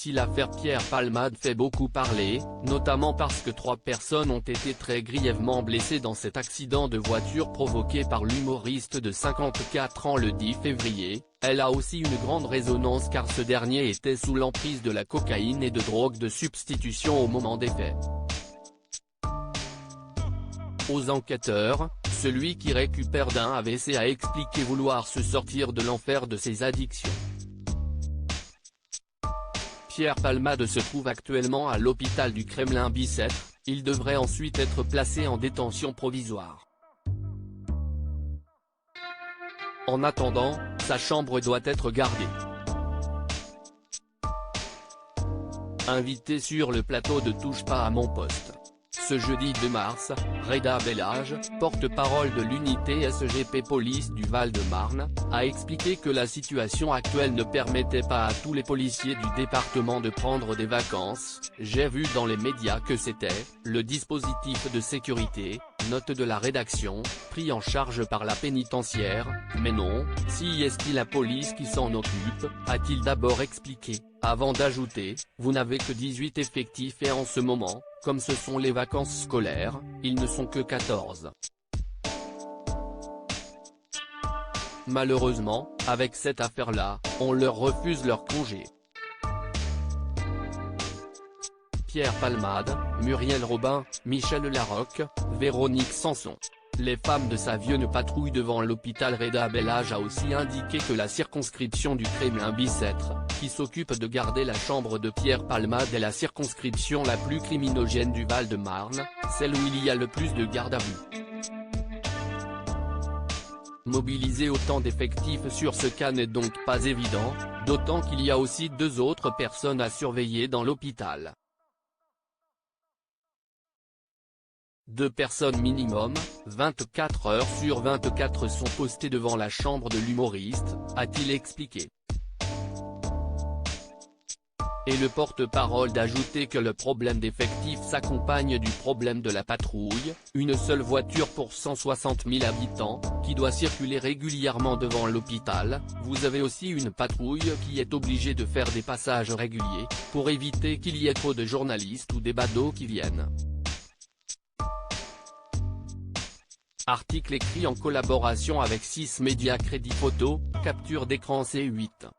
Si l'affaire Pierre Palmade fait beaucoup parler, notamment parce que 3 personnes ont été très grièvement blessées dans cet accident de voiture provoqué par l'humoriste de 54 ans le 10 février, elle a aussi une grande résonance car ce dernier était sous l'emprise de la cocaïne et de drogues de substitution au moment des faits. Aux enquêteurs, celui qui récupère d'un AVC a expliqué vouloir se sortir de l'enfer de ses addictions. Pierre Palmade se trouve actuellement à l'hôpital du Kremlin-Bicêtre, il devrait ensuite être placé en détention provisoire. En attendant, sa chambre doit être gardée. Invité sur le plateau de Touche pas à mon poste. Ce jeudi 2 mars, Reda Bellage, porte-parole de l'unité SGP Police du Val-de-Marne, a expliqué que la situation actuelle ne permettait pas à tous les policiers du département de prendre des vacances. J'ai vu dans les médias que c'était le dispositif de sécurité, note de la rédaction, pris en charge par la pénitentiaire, mais non, si est-il la police qui s'en occupe, a-t-il d'abord expliqué, avant d'ajouter, vous n'avez que 18 effectifs et en ce moment, comme ce sont les vacances scolaires, ils ne sont que 14. Malheureusement, avec cette affaire-là, on leur refuse leur congé. Pierre Palmade, Muriel Robin, Michel Larocque, Véronique Sanson. Les femmes de sa vieune patrouille devant l'hôpital Reda Bellage a aussi indiqué que la circonscription du Kremlin-Bicêtre, qui s'occupe de garder la chambre de Pierre Palmade est la circonscription la plus criminogène du Val-de-Marne, celle où il y a le plus de garde à vue. Mobiliser autant d'effectifs sur ce cas n'est donc pas évident, d'autant qu'il y a aussi 2 autres personnes à surveiller dans l'hôpital. 2 personnes minimum, 24 heures sur 24 sont postées devant la chambre de l'humoriste, a-t-il expliqué. Et le porte-parole d'ajouter que le problème d'effectifs s'accompagne du problème de la patrouille, une seule voiture pour 160 000 habitants, qui doit circuler régulièrement devant l'hôpital. Vous avez aussi une patrouille qui est obligée de faire des passages réguliers, pour éviter qu'il y ait trop de journalistes ou des badauds qui viennent. Article écrit en collaboration avec 6 médias Crédit Photo, capture d'écran C8.